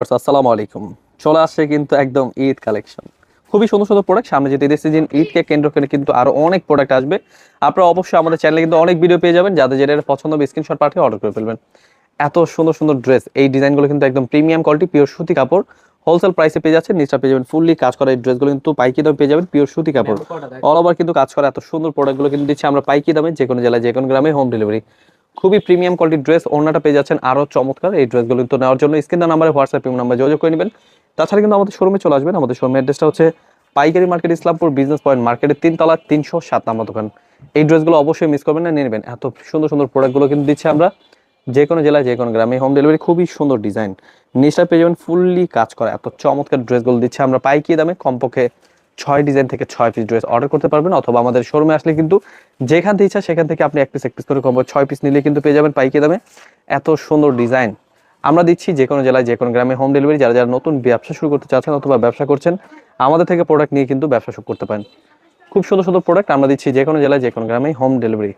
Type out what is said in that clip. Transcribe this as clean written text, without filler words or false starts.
আসসালামু আলাইকুম। চলে আসছে কিন্তু একদম ঈদ কালেকশন। খুবই সুন্দর সুন্দর প্রোডাক্ট। সামনে যেতে ঈদের সিজন, ঈদকে কেন্দ্র করে কিন্তু আরো অনেক প্রোডাক্ট আসবে। আপনারা অবশ্যই আমাদের চ্যানেলে কিন্তু অনেক ভিডিও পেয়ে যাবেন, যাদের যেটা পছন্দ হবে স্ক্রিনশট পাঠিয়ে অর্ডার করে ফেলবেন। এত সুন্দর সুন্দর ড্রেস, এই ডিজাইনগুলো কিন্তু একদম প্রিমিয়াম কোয়ালিটি, পিওর সুতি কাপড়। হোলসেল প্রাইসে পেয়ে যাচ্ছেন, নিচটা পেয়ে যাবেন ফুললি কাজ করা। এই ড্রেসগুলো কিন্তু পাইকি দামে পেয়ে যাবেন, পিওর সুতি কাপড়, অল ওভার কিন্তু কাজ করা। এত সুন্দর প্রোডাক্টগুলো কিন্তু দিচ্ছি আমরা পাইকি দামে, যে কোনো জেলায় যে কোনো গ্রামে হোম ডেলিভারি। খুবই প্রিমিয়াম কোয়ালিটির ড্রেস। ওড়নাটা পেয়ে যাচ্ছেন আরো চমৎকার। এই ড্রেসগুলো কিন্তু নেওয়ার জন্য স্ক্রিনের নাম্বারে হোয়াটসঅ্যাপ নাম্বারে যোগাযোগ করে নেবেন। তাছাড়া কিন্তু আমাদের শোরুমে চলে আসবেন। আমাদের শোরুমের অ্যাড্রেসটা হচ্ছে পাইকারি মার্কেট, ইসলামপুর বিজনেস পয়েন্ট মার্কেটের 3 তলা 307 নম্বর দোকান। এই ড্রেসগুলো অবশ্যই মিস করবেন না, নিয়ে নেবেন। এত সুন্দর সুন্দর প্রোডাক্টগুলো কিন্তু দিচ্ছি আমরা যে কোনো জেলায় যে কোনো গ্রামে হোম ডেলিভারি। খুবই সুন্দর ডিজাইন, নিচটা পেয়ে যাবেন ফুললি কাজ করা। এত চমৎকার ড্রেসগুলো দিচ্ছে আমরা পাইকি দামে। কমপক্ষে 6 ডিজাইন থেকে 6 পিস ড্রেস অর্ডার করতে পারবেন, অথবা আমাদের শোরুমে আসলে কিন্তু যেখান থেকে ইচ্ছা সেখান থেকে আপনি এক পিস করে কমপক্ষে 6 পিস নিলে কিন্তু পেয়ে যাবেন পাইকি দামে। এত সুন্দর ডিজাইন আমরা দিচ্ছি যে কোনো জেলায় যে কোনো গ্রামে হোম ডেলিভারি। যারা যারা নতুন ব্যবসা শুরু করতে চাচ্ছেন অথবা ব্যবসা করছেন, আমাদের থেকে প্রোডাক্ট নিয়ে কিন্তু ব্যবসা শুরু করতে পারেন। খুব সুন্দর সুন্দর প্রোডাক্ট আমরা দিচ্ছি যে কোনো জেলায় যে কোনো গ্রামে হোম ডেলিভারি।